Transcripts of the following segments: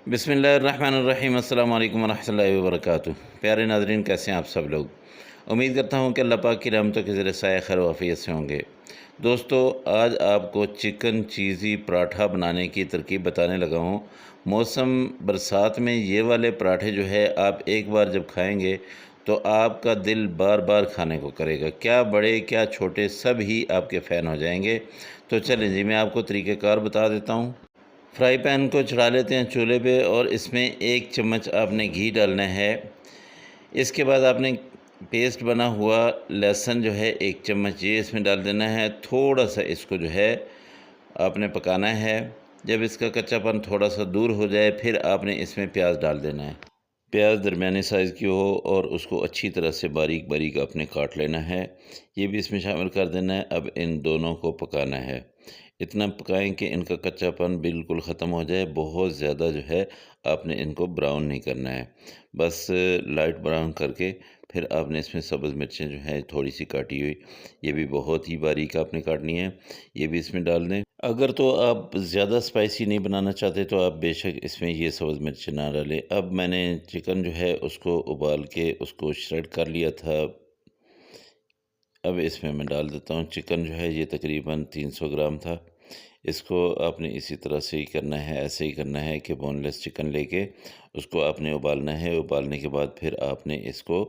बिस्मिल्लाहिर्रहमानिर्रहीम अस्सलाम वालेकुम वरहमतुल्लाहि वबरकातुहू। प्यारे नाज़रीन, कैसे हैं आप सब लोग। उम्मीद करता हूँ कि अल्लाह पाक की रहमतों के ज़रिए साया खैर वाफ़ियत से होंगे। दोस्तों, आज आपको चिकन चीज़ी पराठा बनाने की तरकीब बताने लगा हूँ। मौसम बरसात में ये वाले पराठे जो है आप एक बार जब खाएँगे तो आपका दिल बार बार खाने को करेगा। क्या बड़े क्या छोटे सब ही आपके फ़ैन हो जाएंगे। तो चलें जी, मैं आपको तरीक़ेकार बता देता हूँ। फ्राई पैन को चढ़ा लेते हैं चूल्हे पे और इसमें 1 चम्मच आपने घी डालना है। इसके बाद आपने पेस्ट बना हुआ लहसुन जो है 1 चम्मच ये इसमें डाल देना है। थोड़ा-सा इसको जो है आपने पकाना है। जब इसका कच्चापन थोड़ा-सा दूर हो जाए फिर आपने इसमें प्याज डाल देना है। प्याज दरमियाने साइज़ की हो और उसको अच्छी तरह से बारीक-बारीक आपने काट लेना है। ये भी इसमें शामिल कर देना है। अब इन दोनों को पकाना है। इतना पकाएं कि इनका कच्चापन बिल्कुल ख़त्म हो जाए। बहुत ज़्यादा जो है आपने इनको ब्राउन नहीं करना है। बस लाइट ब्राउन करके फिर आपने इसमें सब्ज़ मिर्चें जो हैं थोड़ी सी काटी हुई, ये भी बहुत ही बारीक आपने काटनी है, ये भी इसमें डाल दें। अगर तो आप ज़्यादा स्पाइसी नहीं बनाना चाहते तो आप बेशक इसमें ये सब्ज़ मिर्च ना डालें। अब मैंने चिकन जो है उसको उबाल के उसको श्रेड कर लिया था। अब इसमें मैं डाल देता हूँ। चिकन जो है ये तकरीबन 300 ग्राम था। इसको आपने इसी तरह से ही करना है, ऐसे ही करना है कि बोनलेस चिकन लेके उसको आपने उबालना है। उबालने के बाद फिर आपने इसको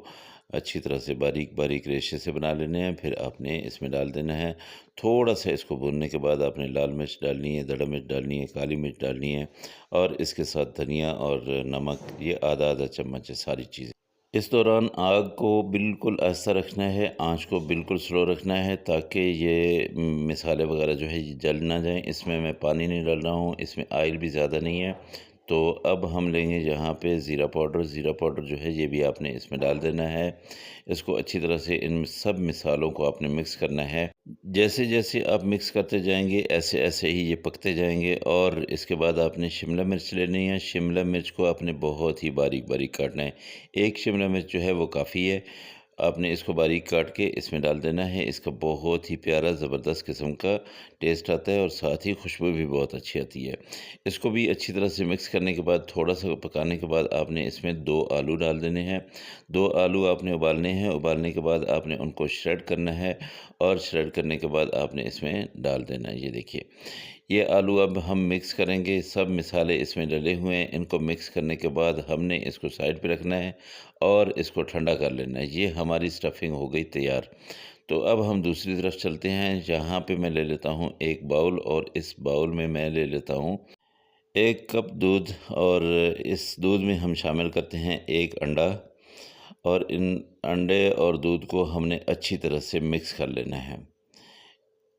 अच्छी तरह से बारीक-बारीक रेशे से बना लेने हैं। फिर आपने इसमें डाल देना है। थोड़ा-सा इसको भूनने के बाद आपने लाल मिर्च डालनी है, दड़ा मिर्च डालनी है, काली मिर्च डालनी है और इसके साथ धनिया और नमक, ये आधा-आधा चम्मच है सारी चीज़ें। इस दौरान आग को बिल्कुल आहिस्ता रखना है, आँच को बिल्कुल स्लो रखना है ताकि ये मसाले वगैरह जो है ये जल ना जाएँ। इसमें मैं पानी नहीं डाल रहा हूँ, इसमें ऑयल भी ज़्यादा नहीं है। तो अब हम लेंगे यहाँ पे ज़ीरा पाउडर जो है ये भी आपने इसमें डाल देना है। इसको अच्छी तरह से इन सब मसालों को आपने मिक्स करना है। जैसे-जैसे आप मिक्स करते जाएँगे ऐसे-ऐसे ही ये पकते जाएँगे और इसके बाद आपने शिमला मिर्च लेनी है। शिमला मिर्च को आपने बहुत ही बारीक-बारीक काटना है। 1 शिमला मिर्च जो है वो काफ़ी है। आपने इसको बारीक काट के इसमें डाल देना है। इसका बहुत ही प्यारा ज़बरदस्त किस्म का टेस्ट आता है और साथ ही खुशबू भी बहुत अच्छी आती है। इसको भी अच्छी तरह से मिक्स करने के बाद थोड़ा-सा पकाने के बाद आपने इसमें 2 आलू डाल देने हैं। 2 आलू आपने उबालने हैं। उबालने के बाद आपने उनको श्रेड करना है और श्रेड करने के बाद आपने इसमें डाल देना है। ये देखिए, ये आलू अब हम मिक्स करेंगे। सब मसाले इसमें डले हुए हैं। इनको मिक्स करने के बाद हमने इसको साइड पे रखना है और इसको ठंडा कर लेना है। ये हमारी स्टफिंग हो गई तैयार। तो अब हम दूसरी तरफ चलते हैं। यहाँ पे मैं ले लेता हूँ एक बाउल और इस बाउल में मैं ले लेता हूँ 1 कप दूध और इस दूध में हम शामिल करते हैं 1 अंडा और इन अंडे और दूध को हमने अच्छी तरह से मिक्स कर लेना है।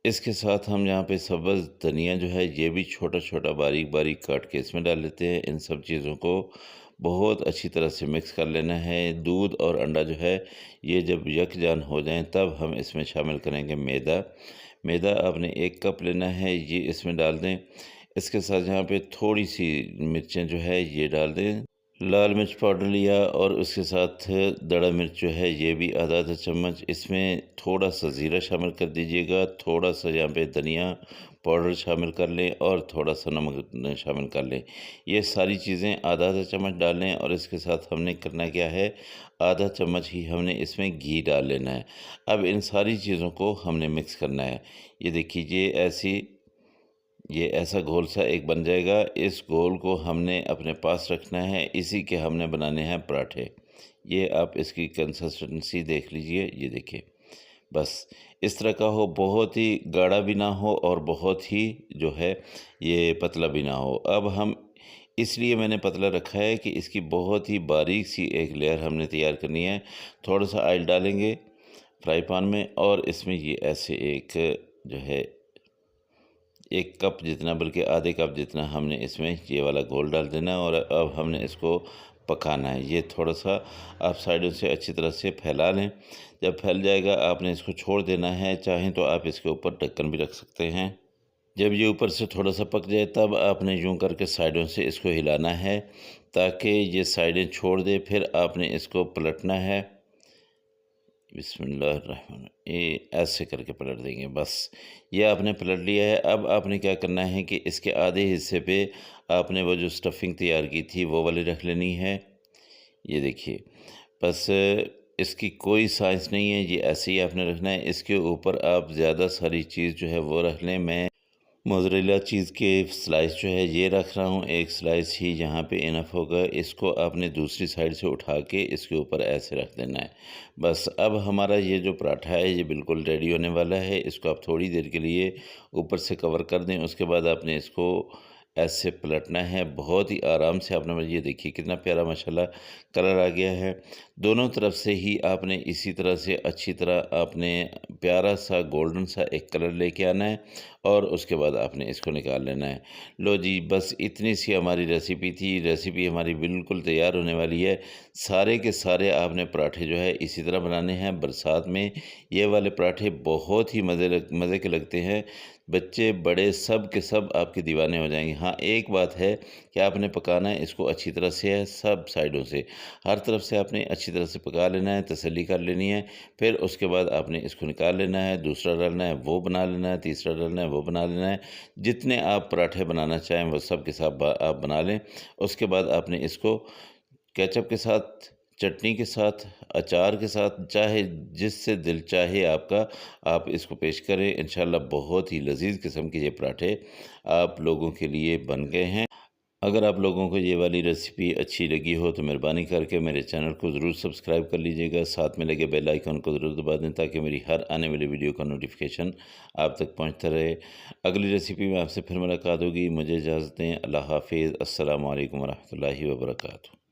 इसके साथ हम यहाँ पे सब्ज़ धनिया जो है ये भी छोटा-छोटा बारीक-बारीक काट के इसमें डाल लेते हैं। इन सब चीज़ों को बहुत अच्छी तरह से मिक्स कर लेना है। दूध और अंडा जो है ये जब यकजान हो जाएँ तब हम इसमें शामिल करेंगे मैदा। मैदा आपने 1 कप लेना है, ये इसमें डाल दें। इसके साथ यहाँ पे थोड़ी-सी मिर्चें जो है ये डाल दें। लाल मिर्च पाउडर लिया और उसके साथ दड़ा मिर्च जो है ये भी आधा-आधा चम्मच। इसमें थोड़ा-सा ज़ीरा शामिल कर दीजिएगा, थोड़ा-सा यहाँ पे धनिया पाउडर शामिल कर लें और थोड़ा-सा नमक शामिल कर लें। ये सारी चीज़ें आधा-आधा चम्मच डालें और इसके साथ हमने करना क्या है, आधा चम्मच ही हमने इसमें घी डाल लेना है। अब इन सारी चीज़ों को हमने मिक्स करना है। ये देखिए ये ऐसा घोल सा एक बन जाएगा। इस घोल को हमने अपने पास रखना है। इसी के हमने बनाने हैं पराठे। ये आप इसकी कंसिस्टेंसी देख लीजिए, ये देखिए। बस इस तरह का हो, बहुत ही गाढ़ा भी ना हो और बहुत ही जो है ये पतला भी ना हो। अब हम इसलिए मैंने पतला रखा है कि इसकी बहुत ही बारीक सी एक लेयर हमने तैयार करनी है। थोड़ा-सा ऑयल डालेंगे फ्राई पैन में और इसमें ये ऐसे एक जो है 1 कप जितना, बल्कि आधे कप जितना हमने इसमें ये वाला घोल डाल देना है और अब हमने इसको पकाना है। ये थोड़ा-सा आप साइडों से अच्छी तरह से फैला लें। जब फैल जाएगा आपने इसको छोड़ देना है। चाहें तो आप इसके ऊपर ढक्कन भी रख सकते हैं। जब ये ऊपर से थोड़ा-सा पक जाए तब आपने यूँ करके साइडों से इसको हिलाना है ताकि ये साइडें छोड़ दे। फिर आपने इसको पलटना है। बिस्मिल्लाहिर्रहमान, ये ऐसे करके पलट देंगे बस। ये आपने पलट लिया है। अब आपने क्या करना है कि इसके आधे हिस्से पे आपने वो जो स्टफिंग तैयार की थी वो वाली रख लेनी है। ये देखिए, बस इसकी कोई साइंस नहीं है, ये ऐसे ही आपने रखना है। इसके ऊपर आप ज़्यादा सारी चीज़ जो है वो रख लें। मैं मोज़रेला चीज़ के स्लाइस जो है ये रख रहा हूँ, एक स्लाइस ही यहाँ पे इनफ होगा। इसको आपने दूसरी साइड से उठा के इसके ऊपर ऐसे रख देना है बस। अब हमारा ये जो पराठा है ये बिल्कुल रेडी होने वाला है। इसको आप थोड़ी देर के लिए ऊपर से कवर कर दें, उसके बाद आपने इसको ऐसे पलटना है बहुत ही आराम से। आपने ये देखिए कितना प्यारा माशाल्लाह कलर आ गया है। दोनों तरफ से ही आपने इसी तरह से अच्छी तरह आपने प्यारा सा गोल्डन सा एक कलर लेके आना है और उसके बाद आपने इसको निकाल लेना है। लो जी, बस इतनी सी हमारी रेसिपी थी। रेसिपी हमारी बिल्कुल तैयार होने वाली है। सारे के सारे आपने पराठे जो है इसी तरह बनाने हैं। बरसात में ये वाले पराठे बहुत ही मज़े के लगते हैं। बच्चे बड़े सब के सब आपके दीवाने हो जाएंगे। हाँ, एक बात है कि आपने पकाना है इसको अच्छी तरह से है, सब साइडों से, हर तरफ से आपने अच्छी तरह से पका लेना है, तसल्ली कर लेनी है। फिर उसके बाद आपने इसको निकाल लेना है, दूसरा डालना है वो बना लेना है, तीसरा डालना है वो बना लेना है। जितने आप पराठे बनाना चाहें वो सब के सब आप बना लें। उसके बाद आपने इसको केचप के साथ, चटनी के साथ, अचार के साथ, चाहे जिससे दिल चाहे आपका, आप इसको पेश करें। इंशाल्लाह बहुत ही लज़ीज़ किस्म के ये पराठे आप लोगों के लिए बन गए हैं। अगर आप लोगों को ये वाली रेसिपी अच्छी लगी हो तो मेहरबानी करके मेरे चैनल को ज़रूर सब्सक्राइब कर लीजिएगा। साथ में लगे बेल आइकन को ज़रूर दबा दें ताकि मेरी हर आने वाली वीडियो का नोटिफिकेशन आप तक पहुंचता रहे। अगली रेसिपी में आपसे फिर मुलाकात होगी। मुझे इजाज़त दें। अल्लाह हाफिज़। अस्सलामु अलैकुम वरहमतुल्लाहि वबरकातुहू।